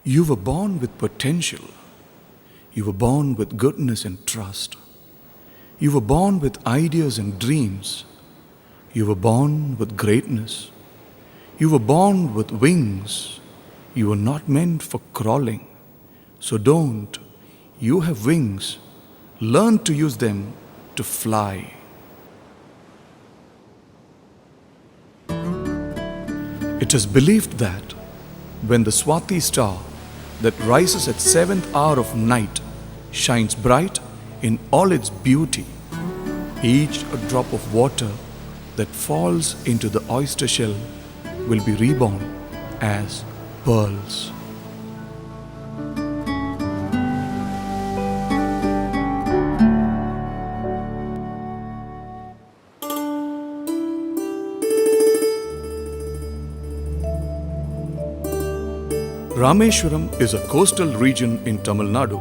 You were born with potential. You were born with goodness and trust. You were born with ideas and dreams. You were born with greatness. You were born with wings. You were not meant for crawling. So don't. You have wings. Learn to use them to fly. It is believed that when the Swati star that rises at 7th hour of night shines bright in all its beauty, each drop of water that falls into the oyster shell will be reborn as pearls. Rameshwaram is a coastal region in Tamil Nadu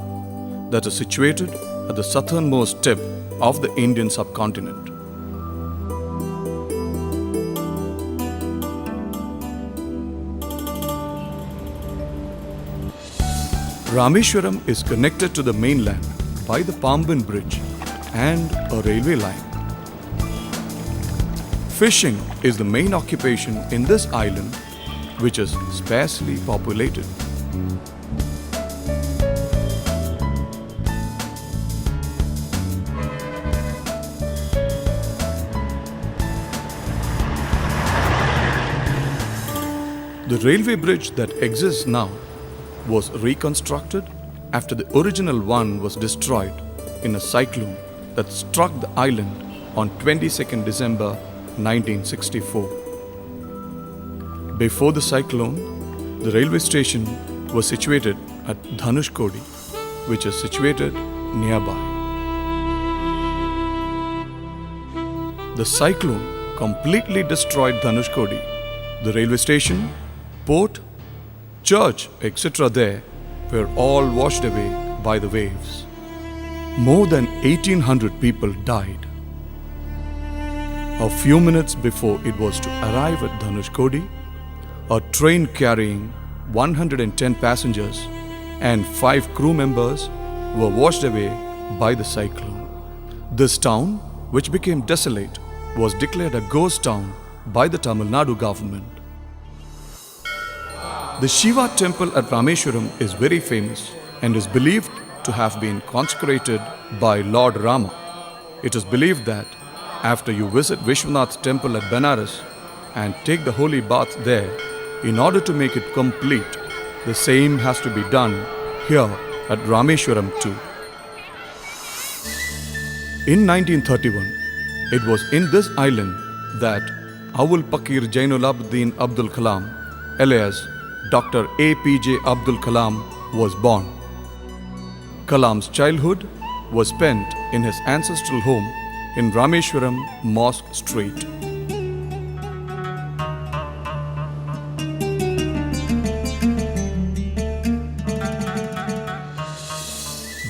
that is situated at the southernmost tip of the Indian subcontinent. Rameshwaram is connected to the mainland by the Pamban Bridge and a railway line. Fishing is the main occupation in this island, which is sparsely populated. The railway bridge that exists now was reconstructed after the original one was destroyed in a cyclone that struck the island on 22nd December 1964. Before the cyclone, the railway station was situated at Dhanushkodi, which is situated nearby. The cyclone completely destroyed Dhanushkodi. The railway station, port, church, etc. there were all washed away by the waves. More than 1,800 people died. A few minutes before it was to arrive at Dhanushkodi, a train carrying 110 passengers and 5 crew members were washed away by the cyclone. This town, which became desolate, was declared a ghost town by the Tamil Nadu government. The Shiva temple at Rameshwaram is very famous and is believed to have been consecrated by Lord Rama. It is believed that after you visit Vishwanath temple at Benares and take the holy bath there, in order to make it complete, the same has to be done here at Rameshwaram too. In 1931, it was in this island that Awul Pakir Jainul Abdul Kalam, alias Dr. APJ Abdul Kalam, was born. Kalam's childhood was spent in his ancestral home in Rameshwaram Mosque Street.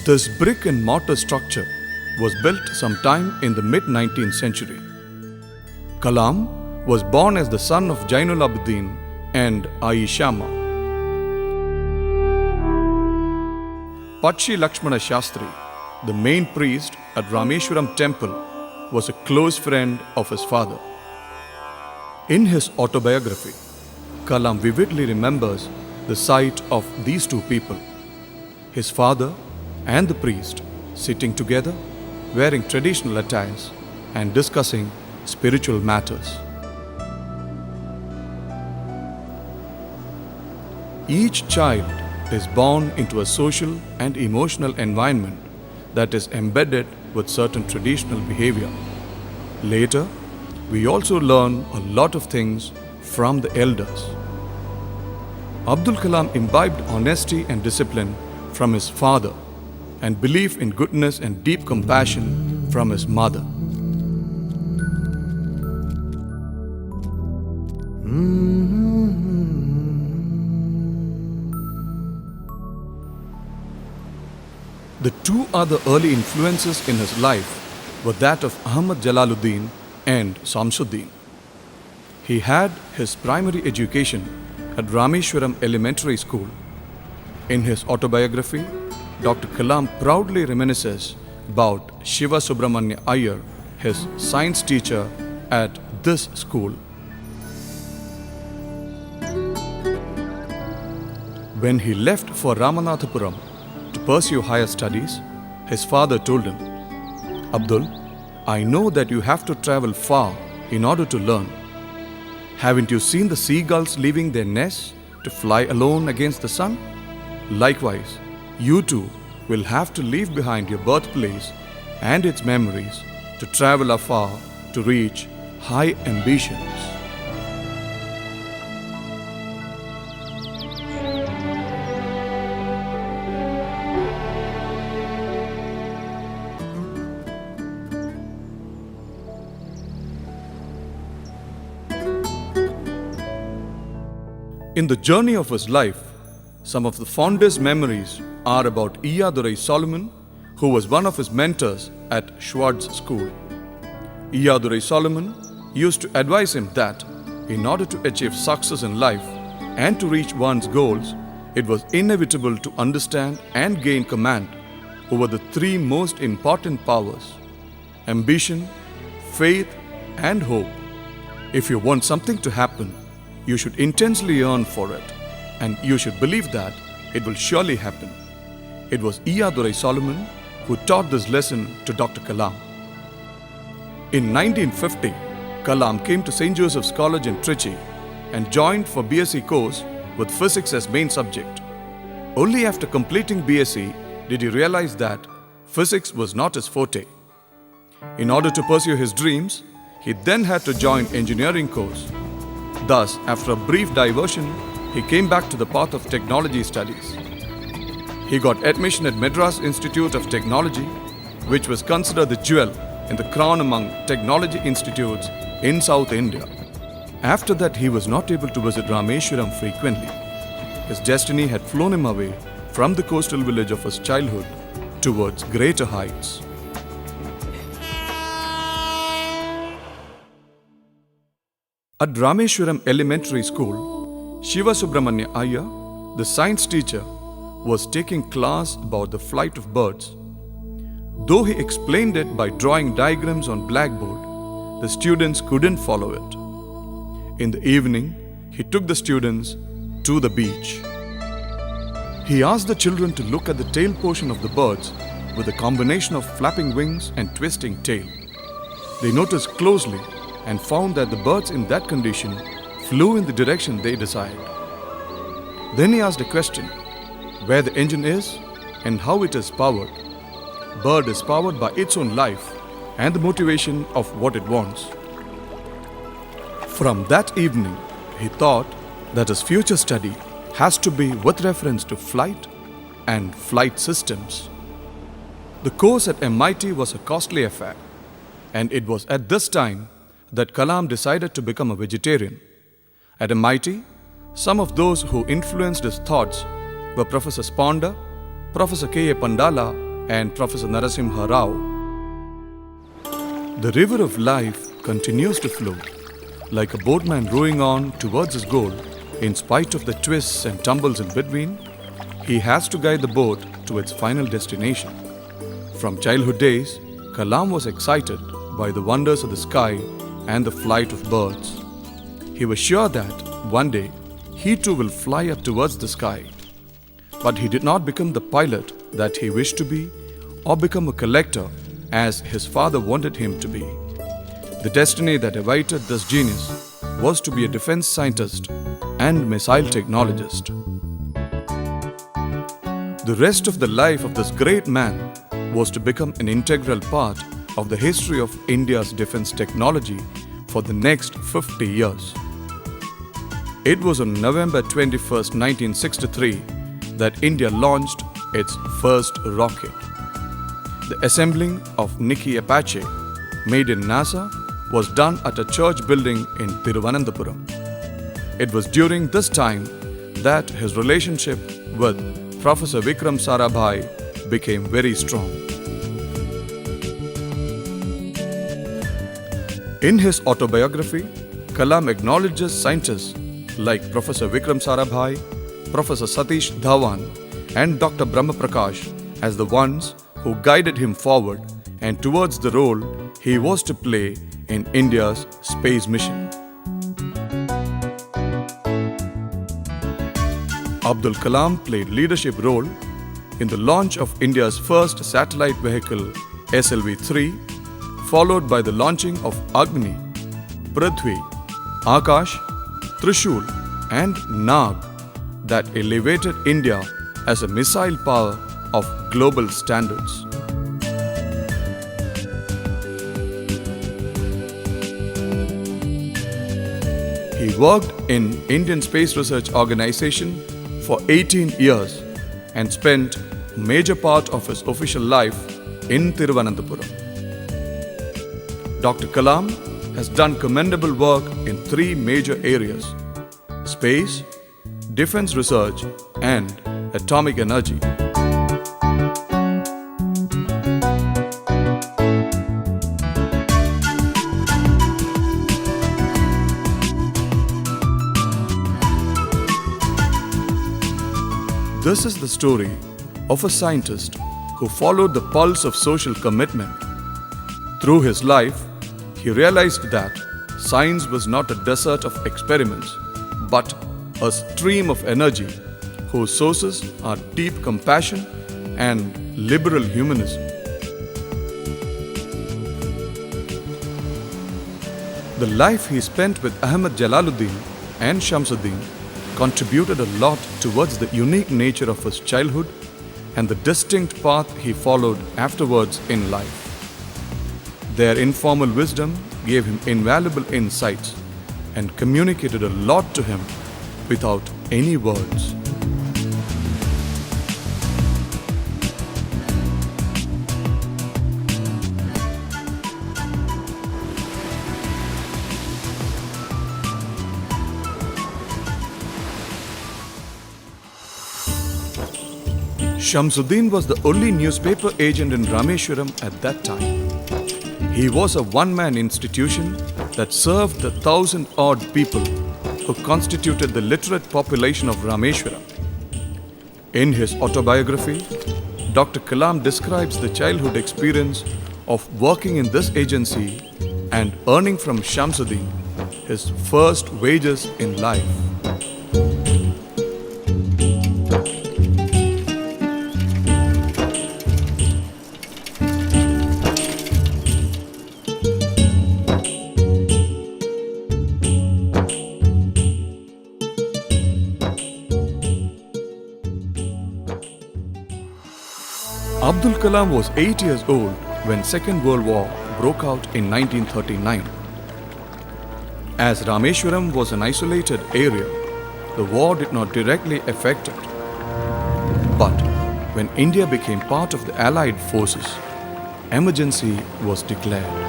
This brick and mortar structure was built sometime in the mid-19th century. Kalam was born as the son of Jainul Abidin and Aishama. Patshi Lakshmana Shastri, the main priest at Rameshwaram temple, was a close friend of his father. In his autobiography, Kalam vividly remembers the sight of these two people, his father and the priest, sitting together, wearing traditional attires and discussing spiritual matters. Each child is born into a social and emotional environment that is embedded with certain traditional behavior. Later, we also learn a lot of things from the elders. Abdul Kalam imbibed honesty and discipline from his father and belief in goodness and deep compassion from his mother. The two other early influences in his life were that of Ahmad Jalaluddin and Samsuddin. He had his primary education at Rameshwaram Elementary School In his autobiography, Dr. Kalam proudly reminisces about Shiva Subramanya Iyer, his science teacher at this school. When he left for Ramanathapuram to pursue higher studies, his father told him, "Abdul, I know that you have to travel far in order to learn. Haven't you seen the seagulls leaving their nests to fly alone against the sun? Likewise, you too will have to leave behind your birthplace and its memories to travel afar to reach high ambitions." In the journey of his life, some of the fondest memories are about Iyadurai Solomon, who was one of his mentors at Schwartz School. Iyadurai Solomon used to advise him that in order to achieve success in life and to reach one's goals, it was inevitable to understand and gain command over the three most important powers: ambition, faith, and hope. If you want something to happen, you should intensely yearn for it, and you should believe that it will surely happen. It was Iyadurai Solomon who taught this lesson to Dr. Kalam. In 1950, Kalam came to St. Joseph's College in Trichy and joined for BSc course with physics as main subject. Only after completing BSc did he realize that physics was not his forte. In order to pursue his dreams, he then had to join engineering course. Thus, after a brief diversion, he came back to the path of technology studies. He got admission at Madras Institute of Technology, which was considered the jewel in the crown among technology institutes in South India. After that, he was not able to visit Rameshwaram frequently. His destiny had flown him away from the coastal village of his childhood towards greater heights. At Rameshwaram Elementary School, Shiva Subramanya Iyer, the science teacher, was taking class about the flight of birds. Though he explained it by drawing diagrams on blackboard, the students couldn't follow it. In the evening, he took the students to the beach. He asked the children to look at the tail portion of the birds with a combination of flapping wings and twisting tail. They noticed closely and found that the birds in that condition flew in the direction they desired. Then he asked a question: where the engine is and how it is powered. Bird is powered by its own life and the motivation of what it wants. From that evening, he thought that his future study has to be with reference to flight and flight systems. The course at MIT was a costly affair, and it was at this time that Kalam decided to become a vegetarian. At MIT, some of those who influenced his thoughts were Professor Sponda, Professor K.A. Pandala, and Professor Narasimha Rao. The river of life continues to flow, like a boatman rowing on towards his goal. In spite of the twists and tumbles in between, he has to guide the boat to its final destination. From childhood days, Kalam was excited by the wonders of the sky and the flight of birds. He was sure that one day he too will fly up towards the sky. But he did not become the pilot that he wished to be or become a collector as his father wanted him to be. The destiny that awaited this genius was to be a defense scientist and missile technologist. The rest of the life of this great man was to become an integral part of the history of India's defense technology for the next 50 years. It was on November 21st, 1963 that India launched its first rocket. The assembling of Niki Apache, made in NASA, was done at a church building in Thiruvananthapuram. It was during this time that his relationship with Professor Vikram Sarabhai became very strong. In his autobiography, Kalam acknowledges scientists like Professor Vikram Sarabhai, Professor Satish Dhawan, and Dr. Brahma Prakash as the ones who guided him forward and towards the role he was to play in India's space mission. Abdul Kalam played leadership role in the launch of India's first satellite vehicle SLV-3, followed by the launching of Agni, Prithvi, Akash, Trishul and Nag that elevated India as a missile power of global standards. He worked in Indian Space Research Organization for 18 years and spent a major part of his official life in Thiruvananthapuram. Dr. Kalam has done commendable work in three major areas: space, defense research, and atomic energy. This is the story of a scientist who followed the pulse of social commitment. Through his life, he realized that science was not a desert of experiments, but a stream of energy whose sources are deep compassion and liberal humanism. The life he spent with Ahmad Jalaluddin and Shamsuddin contributed a lot towards the unique nature of his childhood and the distinct path he followed afterwards in life. Their informal wisdom gave him invaluable insights and communicated a lot to him without any words. Shamsuddin was the only newspaper agent in Rameshwaram at that time. He was a one-man institution that served the 1,000-odd people who constituted the literate population of Rameshwaram. In his autobiography, Dr. Kalam describes the childhood experience of working in this agency and earning from Shamsuddin his first wages in life. Abdul Kalam was 8 years old when Second World War broke out in 1939. As Rameshwaram was an isolated area, the war did not directly affect it. But when India became part of the Allied forces, emergency was declared.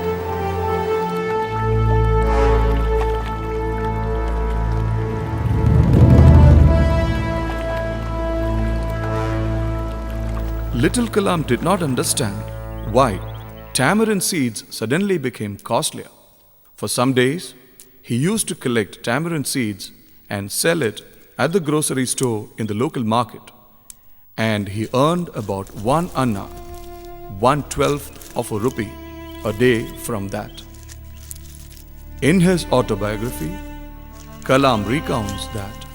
Little Kalam did not understand why tamarind seeds suddenly became costlier. For some days, he used to collect tamarind seeds and sell it at the grocery store in the local market, and he earned about 1 anna, 1/12 of a rupee, a day from that. In his autobiography, Kalam recounts that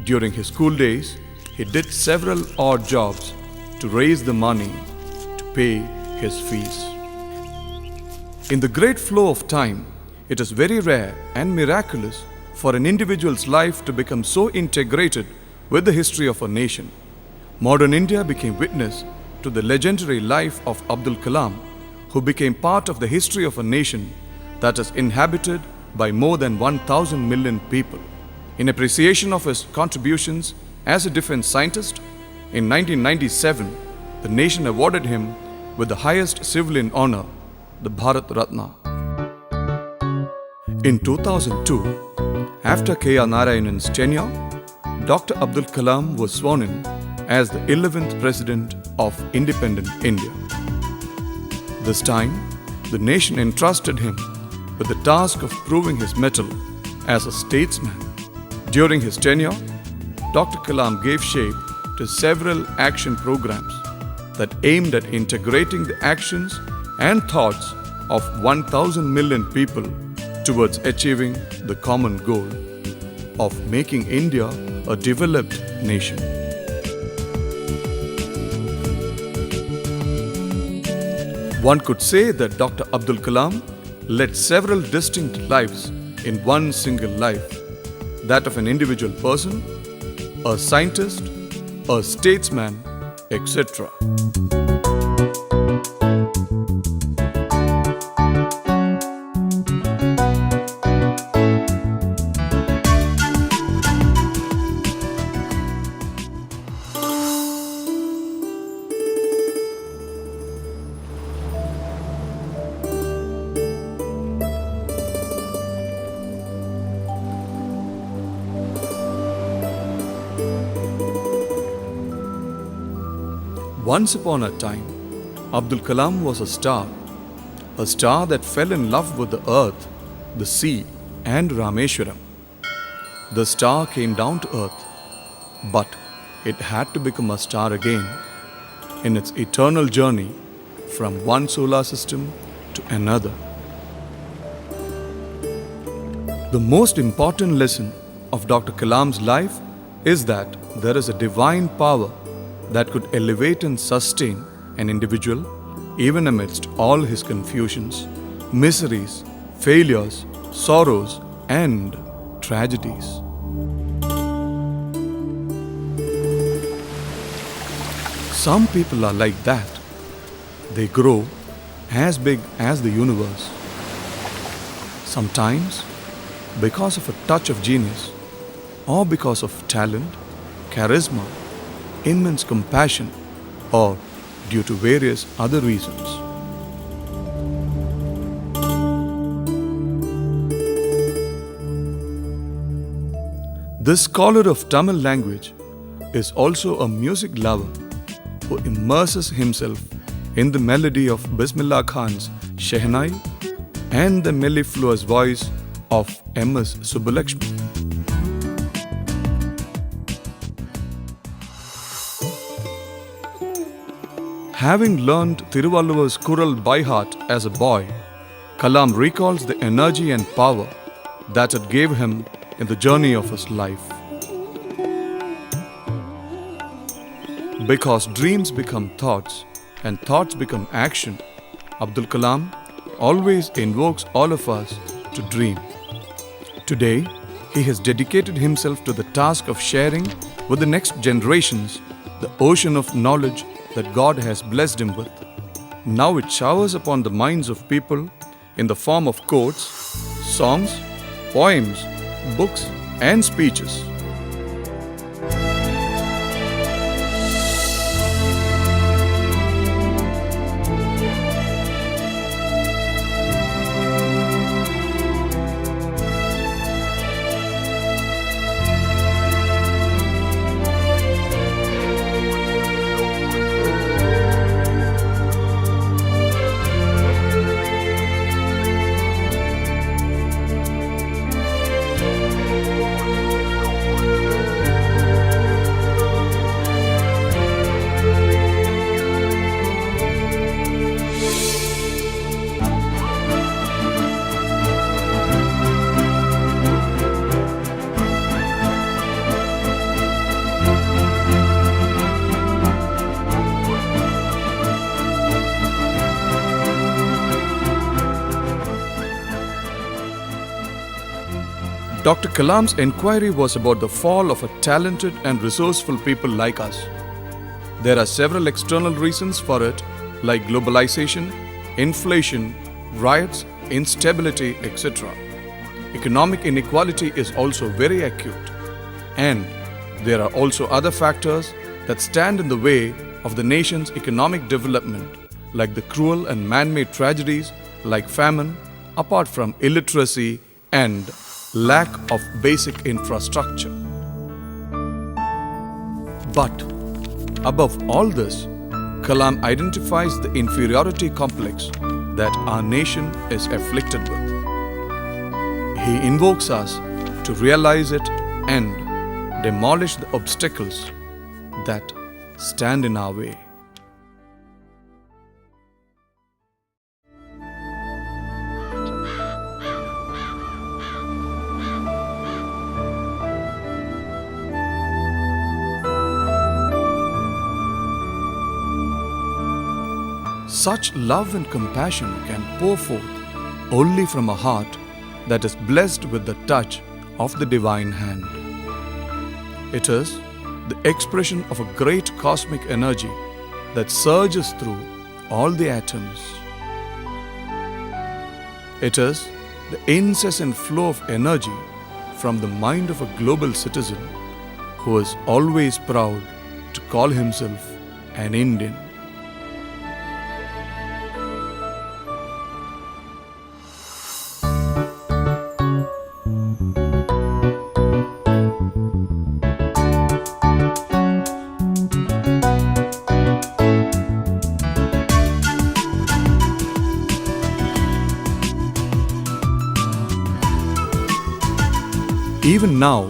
during his school days, he did several odd jobs to raise the money to pay his fees. In the great flow of time, it is very rare and miraculous for an individual's life to become so integrated with the history of a nation. Modern India became witness to the legendary life of Abdul Kalam, who became part of the history of a nation that is inhabited by more than 1,000 million people. In appreciation of his contributions as a defense scientist, in 1997, the nation awarded him with the highest civilian honor, the Bharat Ratna. In 2002, after K.R. Narayanan's tenure, Dr. Abdul Kalam was sworn in as the 11th President of independent India. This time, the nation entrusted him with the task of proving his mettle as a statesman. During his tenure, Dr. Kalam gave shape to several action programs that aimed at integrating the actions and thoughts of 1,000 million people towards achieving the common goal of making India a developed nation. One could say that Dr. Abdul Kalam led several distinct lives in one single life, that of an individual person, a scientist, a statesman, etc. Once upon a time, Abdul Kalam was a star that fell in love with the earth, the sea, and Rameshwaram. The star came down to earth, but it had to become a star again in its eternal journey from one solar system to another. The most important lesson of Dr. Kalam's life is that there is a divine power that could elevate and sustain an individual even amidst all his confusions, miseries, failures, sorrows, and tragedies. Some people are like that. They grow as big as the universe. Sometimes, because of a touch of genius, or because of talent, charisma, immense compassion, or due to various other reasons. This scholar of Tamil language is also a music lover who immerses himself in the melody of Bismillah Khan's Shehnai and the mellifluous voice of M.S. Subbulakshmi. Having learned Thiruvalluvar's Kural by heart as a boy, Kalam recalls the energy and power that it gave him in the journey of his life. Because dreams become thoughts and thoughts become action, Abdul Kalam always invokes all of us to dream. Today, he has dedicated himself to the task of sharing with the next generations the ocean of knowledge that God has blessed him with. Now it showers upon the minds of people in the form of quotes, songs, poems, books, and speeches. Dr. Kalam's inquiry was about the fall of a talented and resourceful people like us. There are several external reasons for it, like globalization, inflation, riots, instability, etc. Economic inequality is also very acute. And there are also other factors that stand in the way of the nation's economic development, like the cruel and man-made tragedies like famine, apart from illiteracy and lack of basic infrastructure. But above all this, Kalam identifies the inferiority complex that our nation is afflicted with. He invokes us to realize it and demolish the obstacles that stand in our way. Such love and compassion can pour forth only from a heart that is blessed with the touch of the divine hand. It is the expression of a great cosmic energy that surges through all the atoms. It is the incessant flow of energy from the mind of a global citizen who is always proud to call himself an Indian. Even now,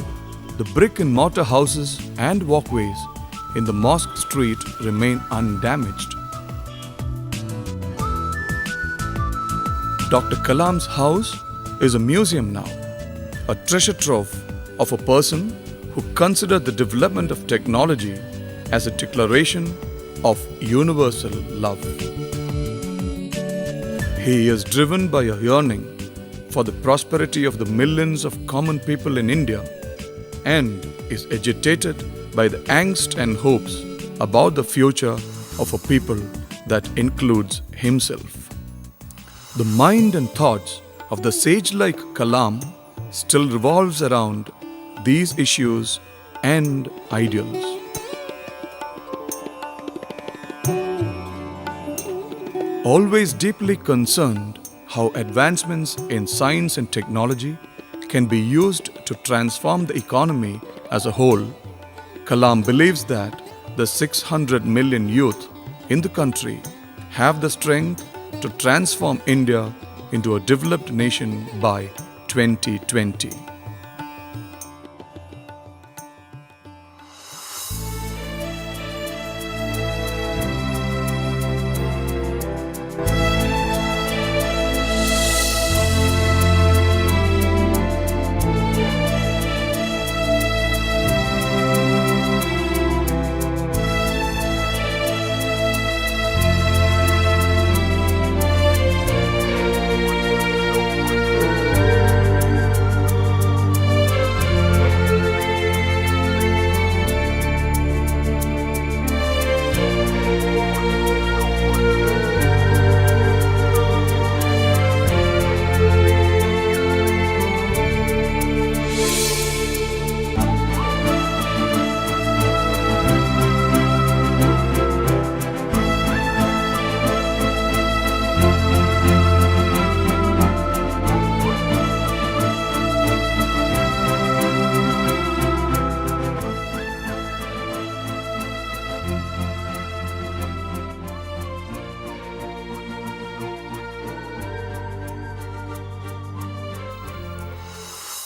the brick and mortar houses and walkways in the mosque street remain undamaged. Dr. Kalam's house is a museum now, a treasure trove of a person who considered the development of technology as a declaration of universal love. He is driven by a yearning for the prosperity of the millions of common people in India and is agitated by the angst and hopes about the future of a people that includes himself. The mind and thoughts of the sage-like Kalam still revolves around these issues and ideals. Always deeply concerned how advancements in science and technology can be used to transform the economy as a whole, Kalam believes that the 600 million youth in the country have the strength to transform India into a developed nation by 2020.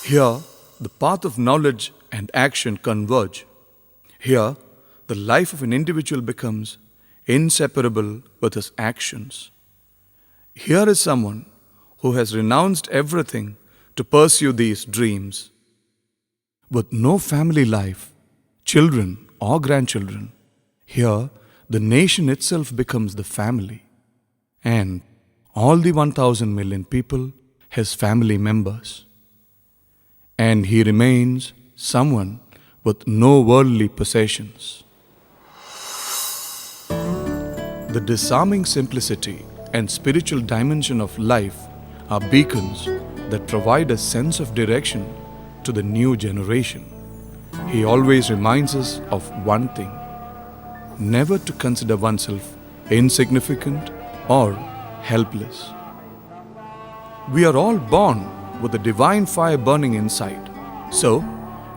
Here, the path of knowledge and action converge. Here, the life of an individual becomes inseparable with his actions. Here is someone who has renounced everything to pursue these dreams. With no family life, children or grandchildren, here the nation itself becomes the family, and all the 1,000 million people his family members. And he remains someone with no worldly possessions. The disarming simplicity and spiritual dimension of life are beacons that provide a sense of direction to the new generation. He always reminds us of one thing: never to consider oneself insignificant or helpless. We are all born with the divine fire burning inside, so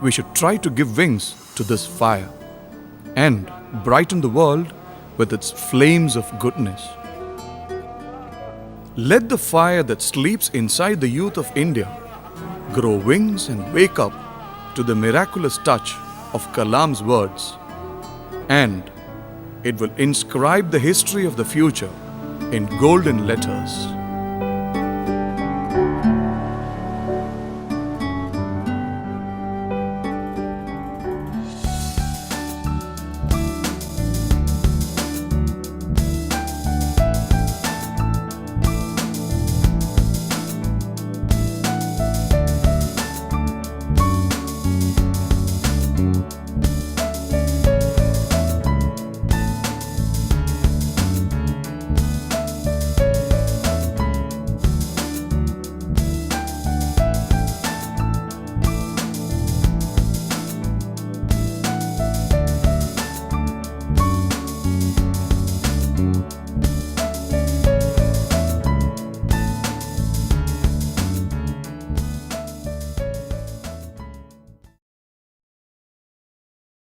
we should try to give wings to this fire and brighten the world with its flames of goodness. Let the fire that sleeps inside the youth of India grow wings and wake up to the miraculous touch of Kalam's words. and it will inscribe the history of the future in golden letters.